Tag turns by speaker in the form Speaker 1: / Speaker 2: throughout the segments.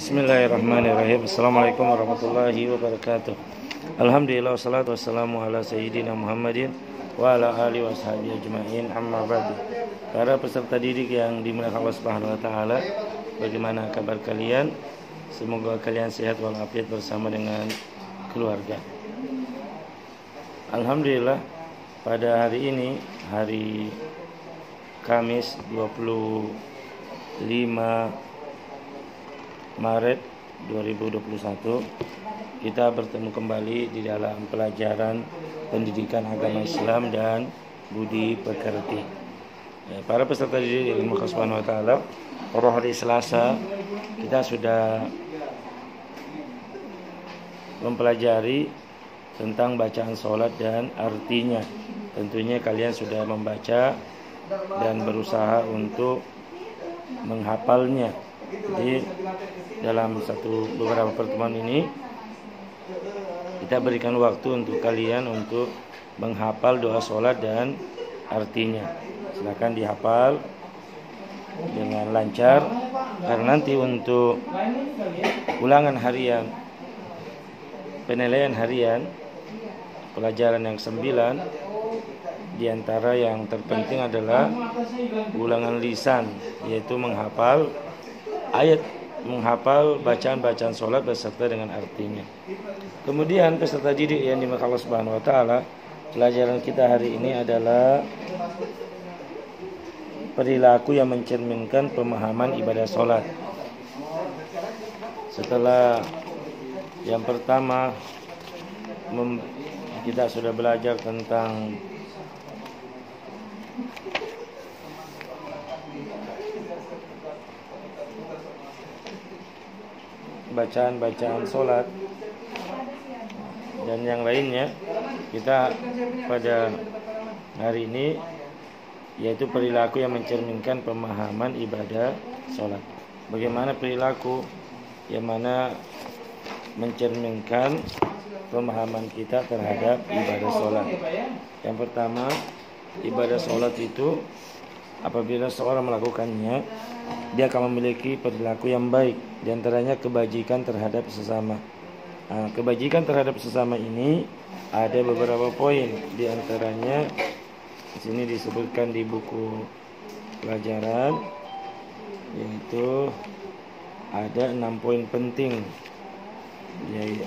Speaker 1: Bismillahirrahmanirrahim. Assalamualaikum warahmatullahi wabarakatuh. Alhamdulillah wassalatu wassalamu ala sayyidina Muhammadin wa ala alihi washabihi ajma'in, amma ba'du. Para peserta didik yang dimuliakan Allah Subhanahu wa taala, bagaimana kabar kalian? Semoga kalian sehat walafiat bersama dengan keluarga. Alhamdulillah, pada hari ini, hari Kamis 25 Maret 2021, kita bertemu kembali di dalam pelajaran pendidikan agama Islam dan budi pekerti. Para peserta didik ilmu Allah Subhanahu wa taala, pada hari Selasa kita sudah mempelajari tentang bacaan sholat dan artinya. Tentunya kalian sudah membaca dan berusaha untuk menghafalnya. Jadi dalam beberapa pertemuan ini kita berikan waktu untuk kalian untuk menghafal doa sholat dan artinya. Silakan dihafal dengan lancar, karena nanti untuk ulangan harian, penilaian harian, pelajaran yang 9, di antara yang terpenting adalah ulangan lisan, yaitu menghafal ayat, menghafal bacaan-bacaan sholat beserta dengan artinya. Kemudian peserta didik yang dimuliakan Allah Subhanahu wa taala, pelajaran kita hari ini adalah perilaku yang mencerminkan pemahaman ibadah sholat. Setelah yang pertama kita sudah belajar tentang bacaan-bacaan sholat dan yang lainnya. Kita pada hari ini yaitu perilaku yang mencerminkan pemahaman ibadah sholat. Bagaimana perilaku yang mana mencerminkan pemahaman kita terhadap ibadah sholat. Yang pertama, ibadah sholat itu apabila seorang melakukannya, dia akan memiliki perilaku yang baik, di antaranya kebajikan terhadap sesama. Kebajikan terhadap sesama ini ada beberapa poin, di antaranya di sini disebutkan di buku pelajaran, yaitu ada 6 poin penting, yaitu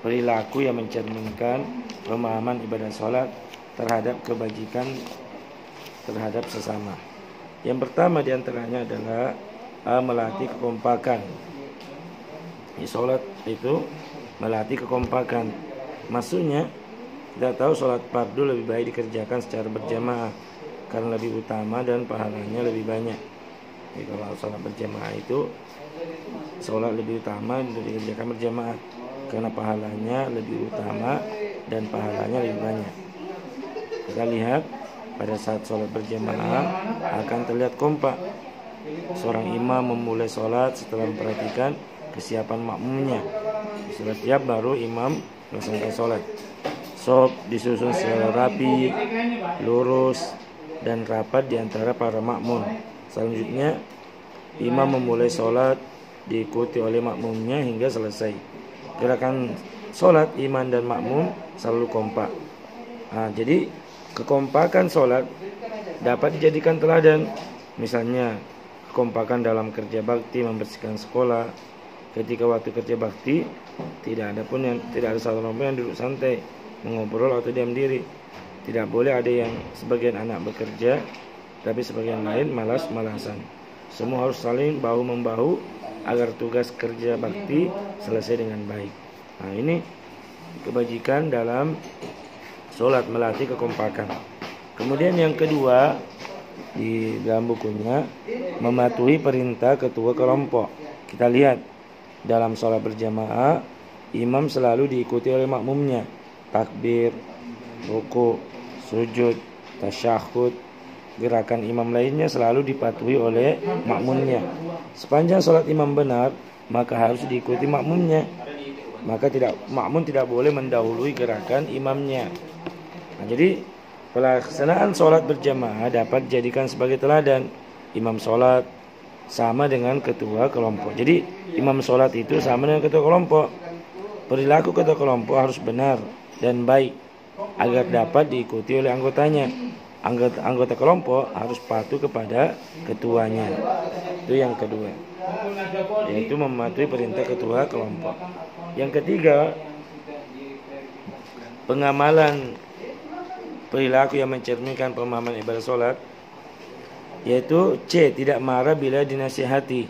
Speaker 1: perilaku yang mencerminkan pemahaman ibadah sholat terhadap kebajikan terhadap sesama. Yang pertama di antaranya adalah melatih kekompakan. Di sholat itu melatih kekompakan. Maksudnya kita tahu sholat fardu lebih baik dikerjakan secara berjamaah karena lebih utama dan pahalanya lebih banyak. Jadi kalau sholat berjamaah itu sholat lebih utama untuk dikerjakan berjamaah karena pahalanya lebih utama dan pahalanya lebih banyak. Kita lihat pada saat sholat berjamaah akan terlihat kompak. Seorang imam memulai sholat setelah memperhatikan kesiapan makmumnya. Setelah siap baru imam melaksanakan sholat. Shaf disusun secara rapi, lurus dan rapat di antara para makmum. Selanjutnya imam memulai sholat diikuti oleh makmumnya hingga selesai. Gerakan sholat imam dan makmum selalu kompak. Jadi kekompakan sholat dapat dijadikan teladan. Misalnya kekompakan dalam kerja bakti, membersihkan sekolah. Ketika waktu kerja bakti tidak ada satu orang pun yang duduk santai mengobrol atau diam diri. Tidak boleh ada yang sebagian anak bekerja tapi sebagian lain malas-malasan. Semua harus saling bahu membahu agar tugas kerja bakti selesai dengan baik. Ini kebajikan dalam sholat, melatih kekompakan. Kemudian yang kedua di dalam bukunya, mematuhi perintah ketua kelompok. Kita lihat dalam sholat berjamaah, imam selalu diikuti oleh makmumnya. Takbir, ruku, sujud, tasyahud, gerakan imam lainnya selalu dipatuhi oleh makmumnya. Sepanjang sholat imam benar, maka harus diikuti makmumnya. Maka makmum tidak boleh mendahului gerakan imamnya. Jadi pelaksanaan sholat berjamaah dapat dijadikan sebagai teladan. Imam sholat sama dengan ketua kelompok. Jadi imam sholat itu sama dengan ketua kelompok. Perilaku ketua kelompok harus benar dan baik agar dapat diikuti oleh anggotanya. Anggota kelompok harus patuh kepada ketuanya. Itu yang kedua, yaitu mematuhi perintah ketua kelompok. Yang ketiga, pengamalan perilaku yang mencerminkan pemahaman ibadah sholat, yaitu C. Tidak marah bila dinasihati.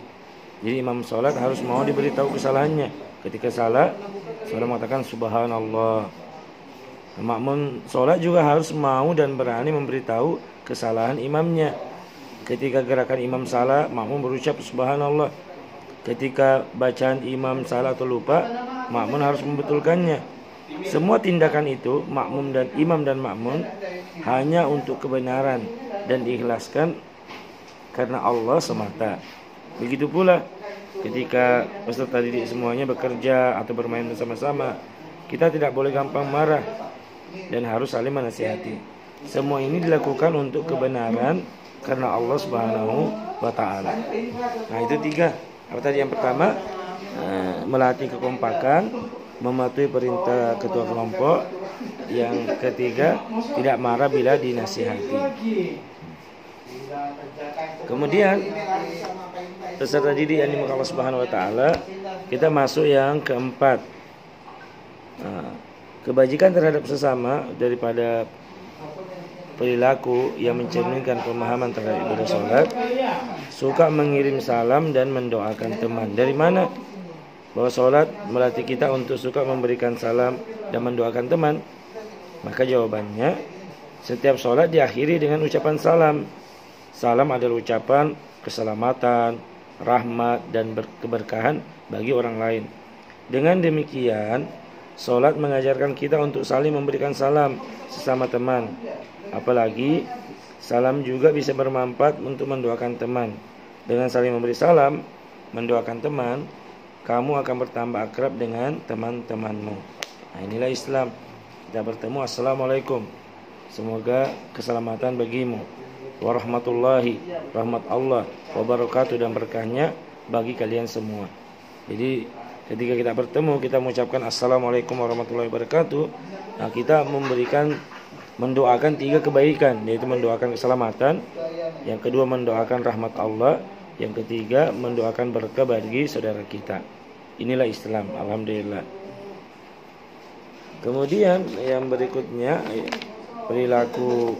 Speaker 1: Jadi imam sholat harus mau diberitahu kesalahannya. Ketika salah, sholat mengatakan subhanallah. Makmum sholat juga harus mau dan berani memberitahu kesalahan imamnya. Ketika gerakan imam salah, makmum berucap subhanallah. Ketika bacaan imam salah atau lupa, makmum harus membetulkannya. Semua tindakan itu makmum dan imam dan makmum hanya untuk kebenaran dan diikhlaskan karena Allah semata. Begitu pula ketika peserta didik semuanya bekerja atau bermain bersama-sama, kita tidak boleh gampang marah dan harus saling menasihati. Semua ini dilakukan untuk kebenaran karena Allah Subhanahu wa taala. Nah, itu tiga. Apa tadi yang pertama? Melatih kekompakan, mematuhi perintah ketua kelompok. Yang ketiga, tidak marah bila dinasihati. Kemudian peserta didik yang dimurkai Allah Subhanahu wa taala, kita masuk yang keempat. Kebajikan terhadap sesama daripada perilaku yang mencerminkan pemahaman terhadap ibadah sholat, suka mengirim salam dan mendoakan teman. Dari mana bahwa sholat melatih kita untuk suka memberikan salam dan mendoakan teman? Maka jawabannya, setiap sholat diakhiri dengan ucapan salam. Salam adalah ucapan keselamatan, rahmat, dan keberkahan bagi orang lain. Dengan demikian, sholat mengajarkan kita untuk saling memberikan salam sesama teman. Apalagi salam juga bisa bermanfaat untuk mendoakan teman. Dengan saling memberi salam, mendoakan teman, kamu akan bertambah akrab dengan teman-temanmu. Nah, inilah Islam. Kita bertemu, assalamualaikum, semoga keselamatan bagimu, warahmatullahi, rahmat Allah, wabarakatuh, dan berkahnya bagi kalian semua. Jadi ketika kita bertemu, kita mengucapkan assalamualaikum warahmatullahi wabarakatuh. Nah, kita mendoakan tiga kebaikan, yaitu mendoakan keselamatan, yang kedua mendoakan rahmat Allah, yang ketiga mendoakan berkah bagi saudara kita. Inilah Islam, alhamdulillah. Kemudian yang berikutnya, perilaku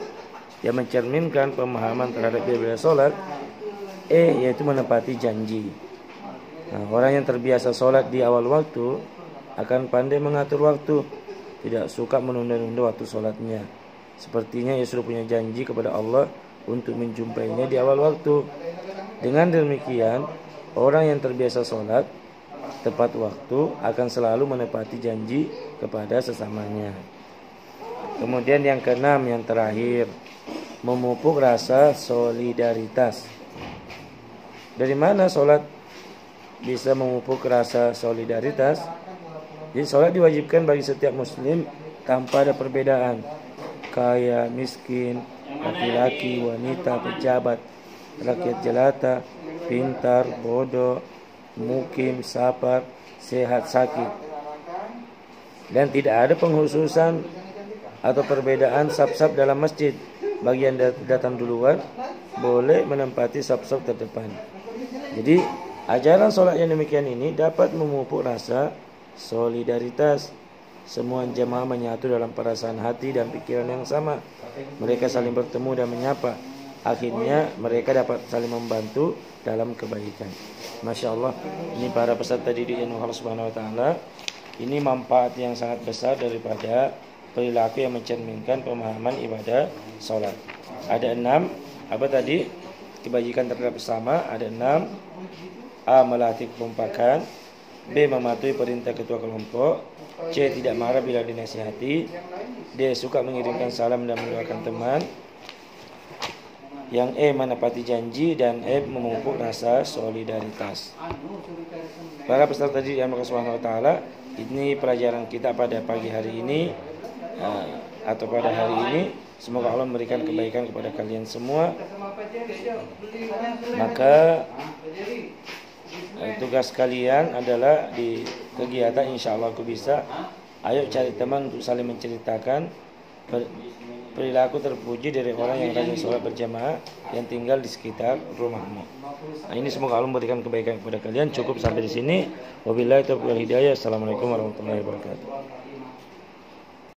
Speaker 1: yang mencerminkan pemahaman terhadap ibadah sholat, yaitu menepati janji. Nah, orang yang terbiasa sholat di awal waktu akan pandai mengatur waktu, tidak suka menunda-nunda waktu sholatnya. Sepertinya ia sudah punya janji kepada Allah untuk menjumpainya di awal waktu. Dengan demikian, orang yang terbiasa sholat tepat waktu akan selalu menepati janji kepada sesamanya. Kemudian yang keenam, yang terakhir, memupuk rasa solidaritas. Dari mana sholat bisa memupuk rasa solidaritas? Jadi sholat diwajibkan bagi setiap muslim tanpa ada perbedaan, kaya, miskin, laki-laki, wanita, pejabat, rakyat jelata, pintar, bodoh, mukim, safar, sehat, sakit. Dan tidak ada penghususan atau perbedaan saf-saf dalam masjid. Bagi yang datang duluan boleh menempati saf-saf terdepan. Jadi ajaran sholat yang demikian ini dapat memupuk rasa solidaritas. Semua jemaah menyatu dalam perasaan hati dan pikiran yang sama. Mereka saling bertemu dan menyapa. Akhirnya mereka dapat saling membantu dalam kebaikan. Masya Allah, ini para peserta didik yang Allah Subhanahu wa taala, ini manfaat yang sangat besar daripada perilaku yang mencerminkan pemahaman ibadah sholat. Ada 6, apa tadi? Kebajikan terhadap sesama, ada 6. A. Melatih kekompakan. B. Mematuhi perintah ketua kelompok. C. Tidak marah bila dinasihati. D. Suka mengirimkan salam dan mendoakan teman. Yang E. Menepati janji. Dan E. Memupuk rasa solidaritas. Para peserta didik yang Allah Subhanahu wa taala, ini pelajaran kita pada pagi hari ini atau pada hari ini. Semoga Allah memberikan kebaikan kepada kalian semua. Maka tugas kalian adalah di kegiatan insya Allah aku bisa. Ayo cari teman untuk saling menceritakan perilaku terpuji dari orang yang rajin sholat berjamaah yang tinggal di sekitar rumahmu. Nah, ini semoga Allah memberikan kebaikan kepada kalian. Cukup sampai di sini. Wabillahi taufiq wal hidayah. Assalamualaikum warahmatullahi wabarakatuh.